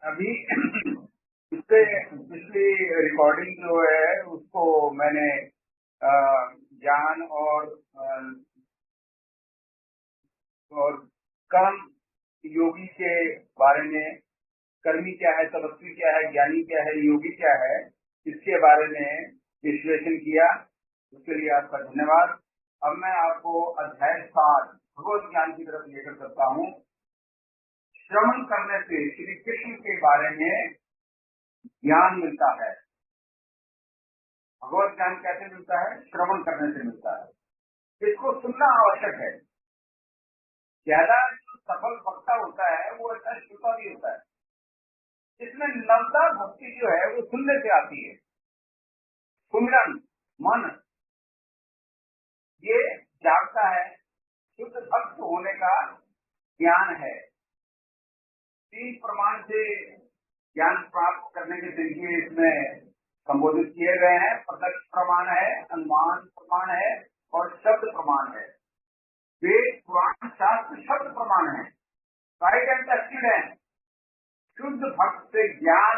अभी इससे पिछली रिकॉर्डिंग जो है उसको मैंने ज्ञान और कर्म योगी के बारे में, कर्मी क्या है, तपस्वी क्या है, ज्ञानी क्या है, योगी क्या है, इसके बारे में विश्लेषण किया। उसके लिए आपका धन्यवाद। अब मैं आपको अध्याय 7 भगवत ज्ञान की तरफ लेकर चलता हूँ। श्रवण करने से श्री कृष्ण के बारे में ज्ञान मिलता है। भगवत ज्ञान कैसे मिलता है? श्रवण करने से मिलता है। इसको सुनना आवश्यक है। ज्यादा जो सफल वक्ता होता है वो अच्छा श्रोता भी होता है। इसमें नवता भक्ति जो है वो सुनने से आती है। सुमिरन मन ये जागता है, शुद्ध भक्त होने का ज्ञान है। 3 प्रमाण से ज्ञान प्राप्त करने के तरीके इसमें संबोधित किए गए हैं। प्रत्यक्ष प्रमाण है, अनुमान प्रमाण है और शब्द प्रमाण है। वेद पुराण शास्त्र शब्द प्रमाण है, राइट एंड टेस्टेड है। शुद्ध भक्त से ज्ञान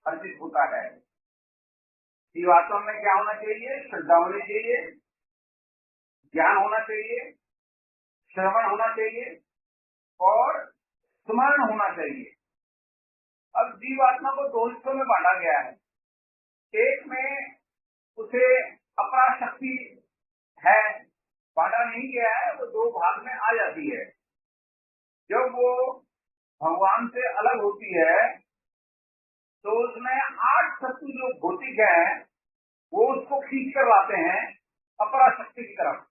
अर्जित होता है। जीवात्मा में क्या होना चाहिए? श्रद्धा होनी चाहिए, ज्ञान होना चाहिए, श्रवण होना चाहिए और स्मरण होना चाहिए। अब जीवात्मा को 2 हिस्सों में बांटा गया है। एक में उसे अपराशक्ति है, बांटा नहीं गया है, वो 2 भाग में आ जाती है। जब वो भगवान से अलग होती है तो उसमें 8 तत्व जो भौतिक है वो उसको खींच कर लाते हैं अपराशक्ति की तरफ।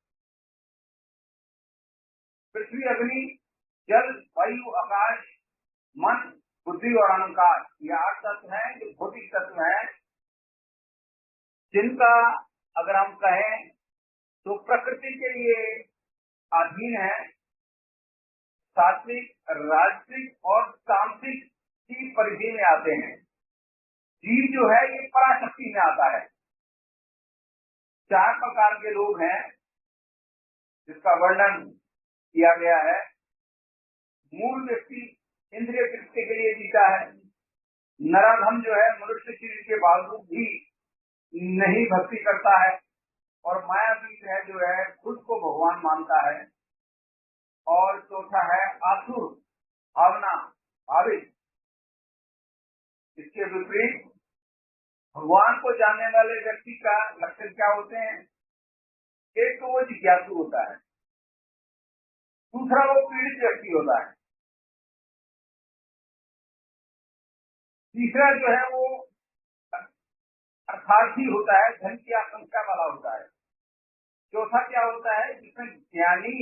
पृथ्वी, अग्नि, जल, वायु, आकाश, मन, बुद्धि और अहंकार, ये 8 तत्व हैं जो भौतिक तत्व हैं, जिनका अगर हम कहें तो प्रकृति के लिए अधीन है। सात्विक, राजसिक और तामसिक की परिधि में आते हैं। जीव जो है ये पराशक्ति में आता है। 4 प्रकार के लोग हैं जिसका वर्णन किया गया है। मूल व्यक्ति इंद्रिय तृप्ति के लिए जीता है। नराधम जो है मनुष्य शरीर के बावजूद भी नहीं भक्ति करता है और मायावीत है जो है खुद को भगवान मानता है। और चौथा है आसुर, भावना भाविक। इसके विपरीत भगवान को जानने वाले व्यक्ति का लक्षण क्या होते हैं? एक तो वो जिज्ञासु होता है, दूसरा वो पीड़ित व्यक्ति होता है, तीसरा जो है वो अर्थार्थी होता है, धन की आकांक्षा वाला होता है। चौथा क्या होता है? जिसमें ज्ञानी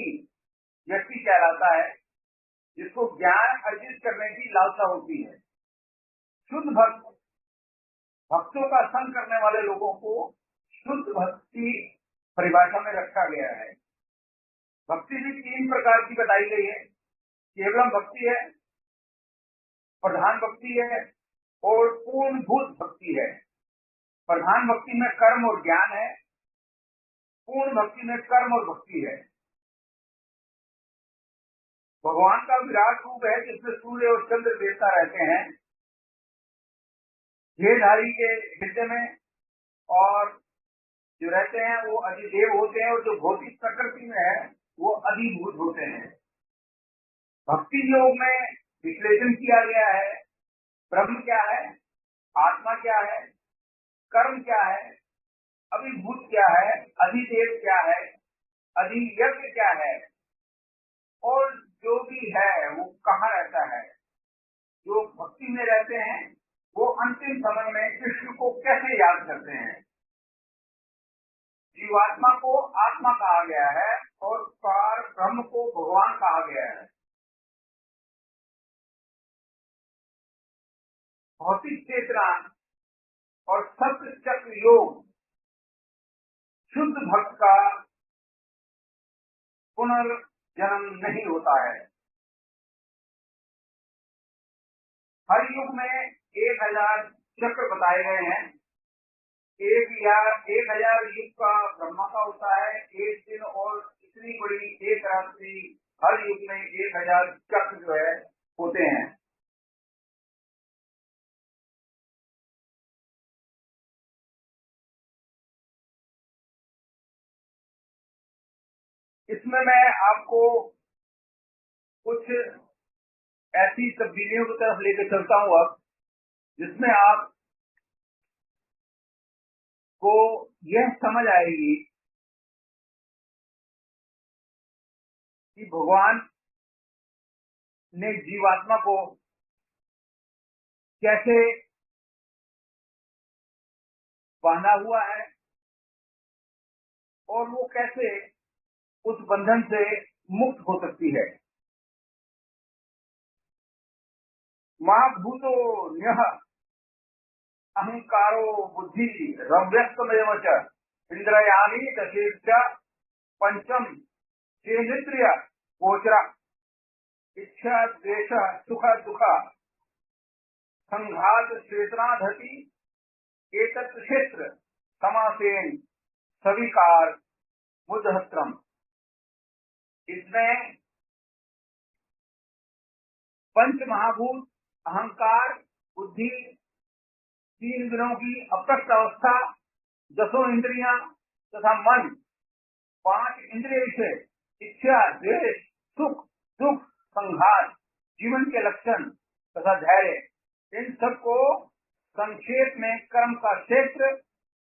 व्यक्ति कहलाता है, जिसको ज्ञान अर्जित करने की लालसा होती है। शुद्ध भक्त, भक्तों का संग करने वाले लोगों को शुद्ध भक्ति परिभाषा में रखा गया है। भक्ति भी 3 प्रकार की बताई गई है। केवलम भक्ति है, प्रधान भक्ति है और पूर्णभूत भक्ति है। प्रधान भक्ति में कर्म और ज्ञान है, पूर्ण भक्ति में कर्म और भक्ति है। भगवान का विराट रूप है जिसमें सूर्य और चंद्र देवता रहते हैं धेधारी के हृदय में, और जो रहते हैं वो अधिदेव होते हैं और जो भौतिक प्रकृति में है वो अधिभूत होते हैं। भक्ति योग में विश्लेषण किया गया है। ब्रह्म क्या है, आत्मा क्या है, कर्म क्या है, अभिभूत क्या है, अधिदेव क्या है, अधियज्ञ क्या है और जो भी है वो कहाँ रहता है। जो भक्ति में रहते हैं वो अंतिम समय में कृष्ण को कैसे याद करते हैं। जीवात्मा को आत्मा कहा गया है और पार ब्रह्म को भगवान कहा गया है। भौतिक चेतना और सत्य चक्र योग शुद्ध भक्त का पुनर्जन्म नहीं होता है। हर युग में 1000 चक्र बताए गए हैं। 1000 युग का ब्रह्मा का होता है, एक दिन और इतनी बड़ी एक रात्रि। हर युग में 1000 चक्र जो है होते हैं। इसमें मैं आपको कुछ ऐसी तब्दीलियों की तरफ लेकर चलता हूं अब, जिसमें आप को यह समझ आएगी कि भगवान ने जीवात्मा को कैसे बांधा हुआ है और वो कैसे उस बंधन से मुक्त हो सकती है। महाभूतो न्यः अहंकारो बुद्धि रव्यस्तमेव च इंद्रियाणि दशेश्च पंचम चेन्द्रिय गोचरा इच्छा द्वेष सुख दुख संघात चेतनाधति एतत् क्षेत्र समासेन सविकार मुदहत्रम। इसमें पंच महाभूत, अहंकार, बुद्धि, तीन गुणों की अप्रकट अवस्था, दसों इंद्रियां तथा मन, पांच इंद्रिय विषय, इच्छा द्वेष सुख दुख संघात, जीवन के लक्षण तथा धैर्य, इन सबको संक्षेप में कर्म का क्षेत्र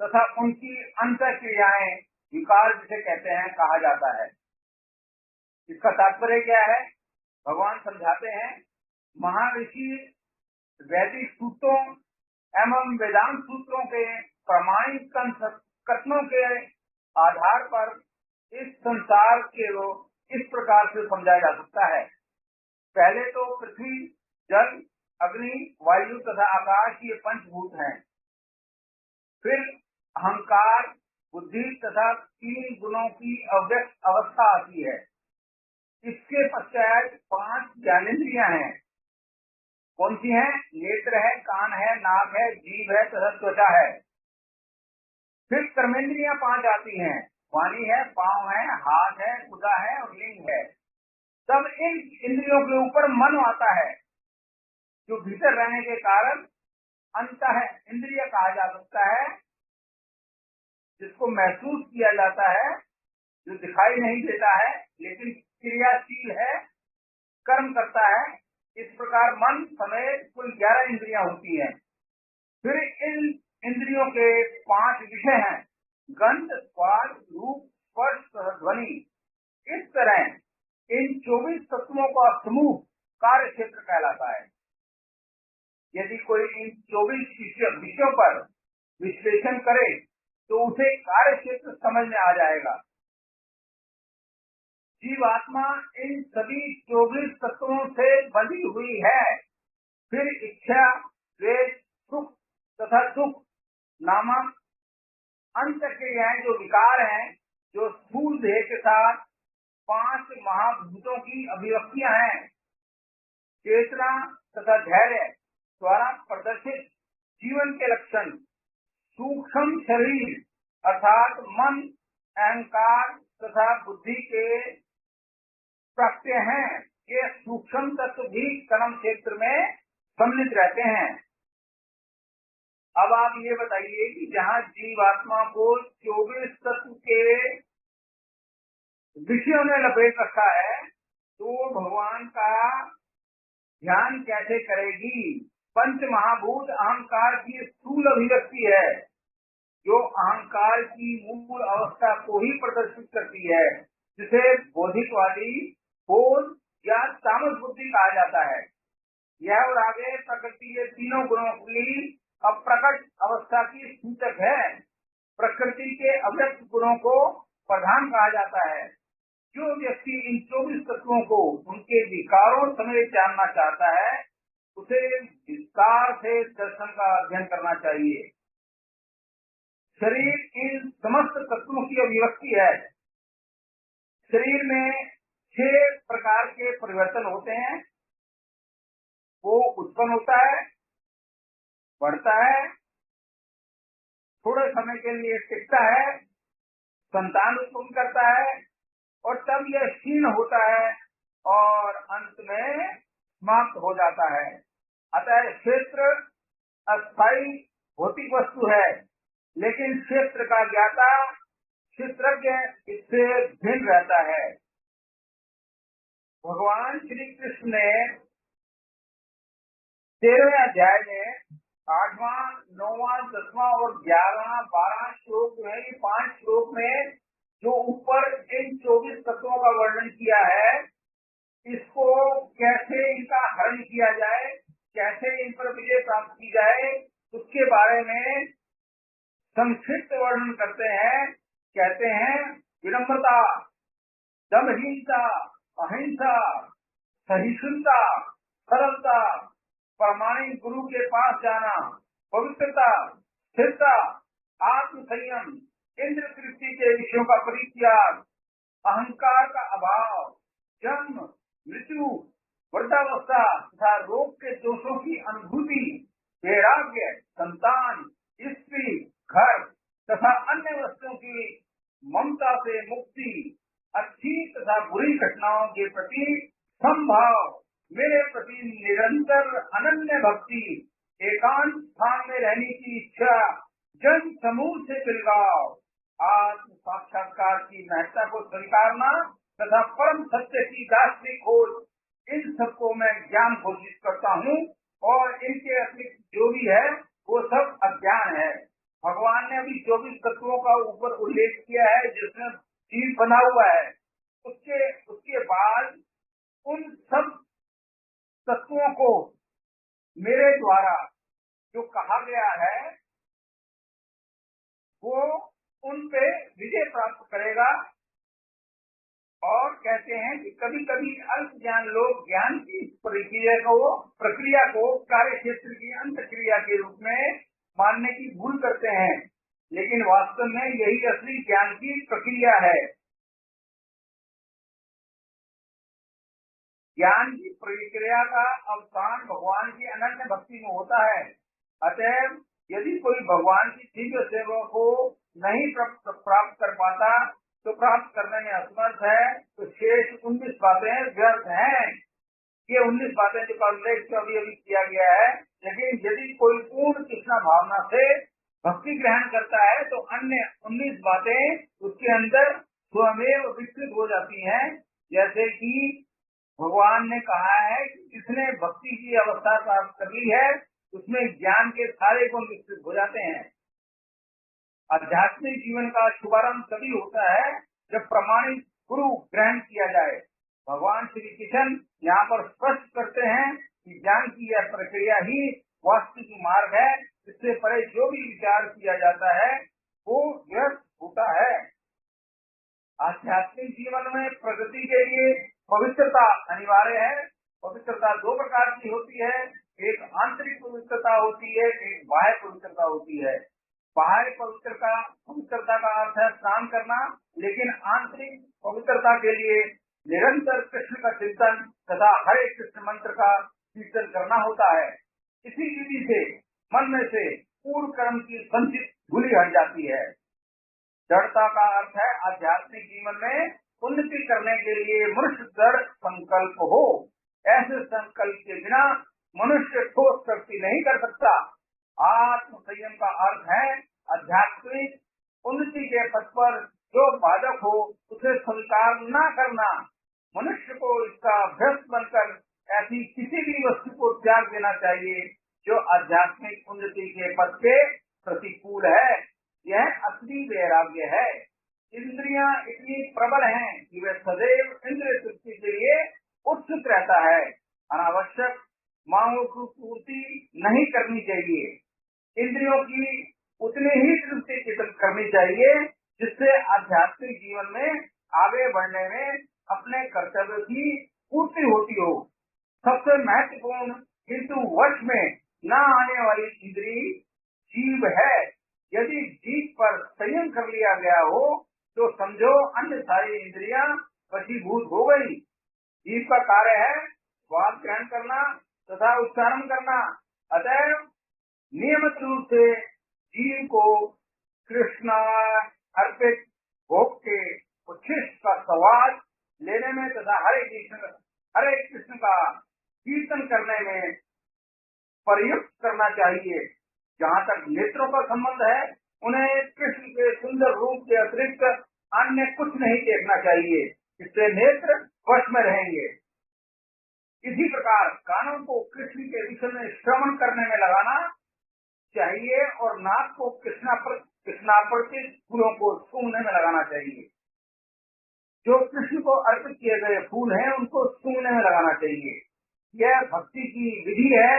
तथा उनकी अंतःक्रियाएं विकार जिसे कहते हैं कहा जाता है। इसका तात्पर्य क्या है? भगवान समझाते हैं, महर्षि वैदिक सूत्रों एवं वेदांत सूत्रों के प्रामाणिक कथनों के आधार पर इस संसार के इस प्रकार से समझा जा सकता है। पहले तो पृथ्वी, जल, अग्नि, वायु तथा आकाश ये पंचभूत हैं। फिर अहंकार, बुद्धि तथा तीन गुणों की अव्यक्त अवस्था आती है। इसके पश्चात पांच ज्ञानेंद्रियां हैं। कौन सी हैं? नेत्र है, कान है, नाक है, जीभ है तथा त्वचा है। फिर कर्मेंद्रियां पांच आती हैं। वाणी है, पांव है, हाथ है, गुदा है और लिंग है। तब इन इंद्रियों के ऊपर मन आता है, जो भीतर रहने के कारण अंतः इंद्रिय कहा जा सकता है, जिसको महसूस किया जाता है, जो दिखाई नहीं देता है लेकिन क्रियाशील है, कर्म करता है। इस प्रकार मन समेत कुल 11 इंद्रियां होती हैं। फिर इन इंद्रियों के 5 विषय हैं, गंध, स्वाद, रूप, स्पर्श तथा ध्वनि। इस तरह इन 24 तत्वों का समूह कार्य क्षेत्र कहलाता है। यदि कोई इन 24 विषयों पर विश्लेषण करे तो उसे कार्य क्षेत्र समझ में आ जाएगा। जीवात्मा इन सभी 24 तत्वों से बंधी हुई है। फिर इच्छा, द्वेष, सुख तथा दुख नामक अंतःक्रियाएं जो विकार हैं, जो स्थूल देह के साथ 5 महाभूतों की अभिव्यक्तियां हैं, चेतना तथा धैर्य द्वारा प्रदर्शित जीवन के लक्षण, सूक्ष्म शरीर अर्थात मन, अहंकार तथा बुद्धि के प्रत्यय हैं। ये सूक्ष्म तत्व भी कर्म क्षेत्र में सम्मिलित रहते हैं। अब आप ये बताइए कि जहाँ जीवात्मा को 24 तत्व के विषयों ने लपेट रखा है, तो भगवान का ध्यान कैसे करेगी? पंच महाभूत अहंकार की स्थूल अभिव्यक्ति है, जो अहंकार की मूल अवस्था को ही प्रदर्शित करती है, जिसे बौद्धिकवादी बोध या तामस बुद्धि कहा जाता है। यह और आगे प्रकृति के तीनों गुणों की अप्रकट अवस्था की सूचक है। प्रकृति के अव्यक्त गुणों को प्रधान कहा जाता है। जो व्यक्ति इन 24 तत्वों को उनके विकारों समेत जानना चाहता है, उसे विस्तार से दर्शन का अध्ययन करना चाहिए। शरीर इन समस्त तत्वों की अभिव्यक्ति है। शरीर में 6 प्रकार के परिवर्तन होते हैं। वो उत्पन्न होता है, बढ़ता है, थोड़े समय के लिए टिकता है, संतान उत्पन्न करता है और तब यह क्षीण होता है और अंत में समाप्त हो जाता है। अतः क्षेत्र अस्थायी भौतिक वस्तु है, लेकिन क्षेत्र का ज्ञाता क्षेत्रज्ञ इससे भिन्न रहता है। भगवान श्री कृष्ण ने 13वें अध्याय में 8वां, 9वां, 10वां और 11वां, 12 श्लोक जो है, ये 5 श्लोक में जो ऊपर इन 24 तत्वों का वर्णन किया है, इसको कैसे इनका हरण किया जाए, कैसे इन पर विजय प्राप्त की जाए, उसके बारे में संक्षिप्त वर्णन करते हैं। कहते हैं विनम्रता, दमहीनता, अहिंसा, सहिष्णुता, सरलता, प्रामाणिक गुरु के पास जाना, पवित्रता, स्थिरता, आत्म संयम, इंद्र तृप्ति के विषयों का परित्याग, अहंकार का अभाव, जन्म, मृत्यु, वृद्धावस्था तथा रोग के दोषों की अनुभूति, वैराग्य, संतान, स्त्री, घर तथा अन्य वस्तुओं की ममता से मुक्ति, अच्छी तथा बुरी घटनाओं के प्रति समभाव, मेरे प्रति निरंतर अनन्य भक्ति, एकांत स्थान में रहने की इच्छा, जन समूह से मिलगाव, आत्म साक्षात्कार की महत्ता को स्वीकारना तथा परम सत्य की दार्शनिक खोज, इन सबको मैं ज्ञान घोषित करता हूँ और इनके अतिरिक्त जो भी है वो सब अज्ञान है। भगवान ने अभी 24 तत्वों का ऊपर उल्लेख किया है जिसमें जीव बना हुआ है। उसके बाद उन सब तत्वों को मेरे द्वारा जो कहा गया है वो उन पे विजय प्राप्त करेगा। और कहते हैं कि कभी कभी अल्प ज्ञान लोग ज्ञान की प्रक्रिया को कार्य क्षेत्र की अंत क्रिया के रूप में मानने की भूल करते हैं, लेकिन वास्तव में यही असली ज्ञान की प्रक्रिया है। ज्ञान की प्रक्रिया का अवसान भगवान की अनन्य भक्ति में होता है। अतएव यदि कोई भगवान की दिव्य सेवा को नहीं प्राप्त कर पाता तो प्राप्त करने में असमर्थ है, तो शेष 19 बातें व्यर्थ हैं। ये 19 बातें जो उल्लेख अभी किया गया है, लेकिन यदि कोई पूर्ण कृष्णा भावना से भक्ति ग्रहण करता है तो अन्य 19 बातें उसके अंदर स्वयं विकसित हो जाती हैं। जैसे कि भगवान ने कहा है कि जिसने भक्ति की अवस्था प्राप्त कर ली है उसमें ज्ञान के सारे गुण विकसित हो जाते हैं। आध्यात्मिक जीवन का शुभारंभ तभी होता है जब प्रमाणित गुरु ग्रहण किया जाए। भगवान श्री कृष्ण यहाँ पर स्पष्ट करते हैं कि ज्ञान की यह प्रक्रिया ही वास्तविक मार्ग है। इससे परे जो भी विचार किया जाता है वो व्यर्थ होता है। आध्यात्मिक जीवन में प्रगति के लिए पवित्रता अनिवार्य है। पवित्रता 2 प्रकार की होती है, एक आंतरिक पवित्रता होती है, एक बाह्य पवित्रता होती है। बाह्य पवित्रता का अर्थ है स्नान करना, लेकिन आंतरिक पवित्रता के लिए निरंतर कृष्ण का चिंतन तथा हरे कृष्ण मंत्र का कीर्तन करना होता है। इसी विधि से मन में से पूर्व कर्म की संचित धूलि हट जाती है। दृढ़ता का अर्थ है आध्यात्मिक जीवन में उन्नति करने के लिए मनुष्य दृढ़ संकल्प हो। ऐसे संकल्प के बिना मनुष्य ठोस प्रगति नहीं कर सकता। आत्म संयम का अर्थ है आध्यात्मिक उन्नति के पथ पर जो बाधक हो उसे स्वीकार न करना। मनुष्य को इसका अभ्यस्त बनकर ऐसी किसी भी वस्तु को त्याग देना चाहिए जो आध्यात्मिक उन्नति के पथ के प्रतिकूल है। यह असली वैराग्य है। इंद्रियां इतनी प्रबल हैं कि वे सदैव इंद्रिय तृप्ति के लिए उत्सुक रहता है। अनावश्यक मांगों की पूर्ति नहीं करनी चाहिए। इंद्रियों की उतनी ही तृप्ति करनी चाहिए जिससे आध्यात्मिक जीवन में आगे बढ़ने में अपने कर्तव्य की पूर्ति होती हो। सबसे महत्वपूर्ण किंतु वश में न आने वाली इंद्री जीव है। यदि जीव पर संयम कर लिया गया हो तो समझो अन्य सारी इंद्रियां वशीभूत हो गई। जीव का कार्य है स्वाद ग्रहण करना तथा उच्चारण करना। अतः नियमित रूप से जीव को कृष्ण अर्पित भोग के उच्छिष्ट का स्वाद लेने में तथा हरे कृष्ण का कीर्तन करने में प्रयुक्त करना चाहिए। जहाँ तक नेत्रों का संबंध है उन्हें कृष्ण के सुंदर रूप के अतिरिक्त अन्य कुछ नहीं देखना चाहिए, इससे नेत्र वश में रहेंगे। इसी प्रकार कानों को कृष्ण के विषय में श्रवण करने में लगाना चाहिए और नाक को कृष्णार्पित फूलों को सूंघने में लगाना चाहिए। जो कृष्ण को अर्पित किए गए फूल हैं उनको सूंघने में लगाना चाहिए। यह भक्ति की विधि है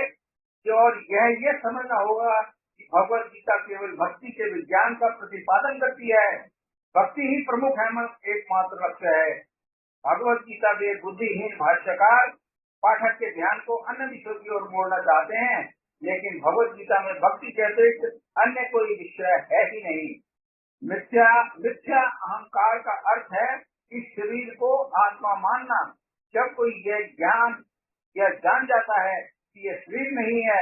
और यह समझना होगा कि भगवत गीता केवल भक्ति के विज्ञान का प्रतिपादन करती है। भक्ति ही प्रमुख है, एकमात्र लक्ष्य है। भगवत गीता के बुद्धिहीन भाष्यकार पाठक के ध्यान को अन्य विषयों की ओर मोड़ना चाहते हैं, लेकिन भगवत गीता में भक्ति के अतिरिक्त अन्य कोई विषय है ही नहीं। मिथ्या अहंकार का अर्थ है इस शरीर को आत्मा मानना। जब कोई यह जान जाता है कि यह शरीर नहीं है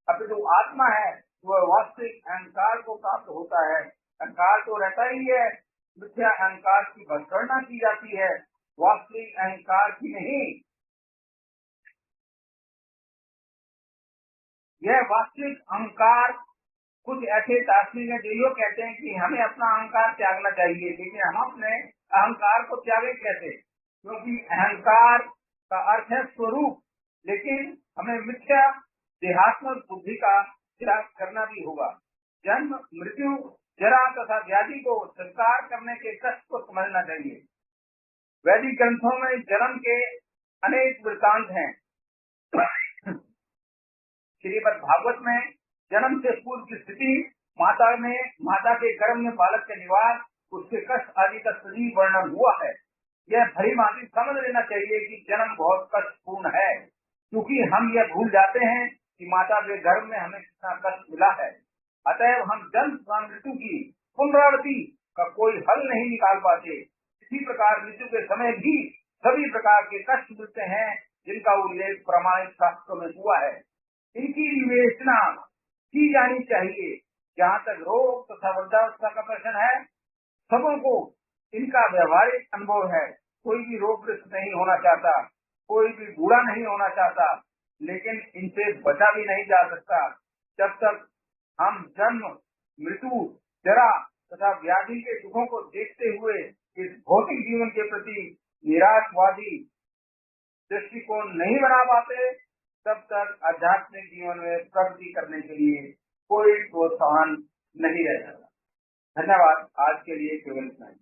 अपितु आत्मा है, तो वह वास्तविक अहंकार को प्राप्त होता है। अहंकार तो रहता ही है, मिथ्या अहंकार की भत्सना की जाती है, वास्तविक अहंकार की नहीं। यह वास्तविक अहंकार कुछ ऐसे दार्शनिक हैं जो ये कहते हैं कि हमें अपना अहंकार त्यागना चाहिए, लेकिन हम अपने अहंकार को त्यागे कैसे? क्योंकि अहंकार का अर्थ है स्वरूप, लेकिन हमें मिथ्या देहात्मक बुद्धि का त्याग करना भी होगा। जन्म, मृत्यु, जरा तथा व्याधि को स्वीकार करने के कष्ट को समझना चाहिए। वैदिक ग्रंथों में जन्म के अनेक वृत्तांत हैं। श्रीमद् भागवत में जन्म से पूर्व की स्थिति, माता के गर्भ में बालक के निवास, उसके कष्ट आदि का सजीव वर्णन हुआ है। यह भली भांति समझ लेना चाहिए कि जन्म बहुत कष्टपूर्ण है, क्योंकि हम यह भूल जाते हैं कि माता के गर्भ में हमें कितना कष्ट मिला है। अतएव हम जन्म तथा मृत्यु की पुनरावृत्ति का कोई हल नहीं निकाल पाते। इसी प्रकार मृत्यु के समय भी सभी प्रकार के कष्ट मिलते हैं, जिनका उल्लेख प्रमाणित शास्त्रों में हुआ है। इनकी विवेचना की जानी चाहिए। जहाँ तक रोग तथा वृद्धावस्था का प्रश्न है, सबों को इनका व्यवहारिक अनुभव है। कोई भी रोगग्रस्त नहीं होना चाहता, कोई भी बूढ़ा नहीं होना चाहता, लेकिन इनसे बचा भी नहीं जा सकता। जब तक हम जन्म, मृत्यु, जरा तथा व्याधि के दुखों को देखते हुए इस भौतिक जीवन के प्रति निराशवादी दृष्टिकोण नहीं बना पाते, तब तक आध्यात्मिक जीवन में प्रगति करने के लिए कोई प्रोत्साहन नहीं रह जाता। धन्यवाद। आज के लिए केवल इतना ही।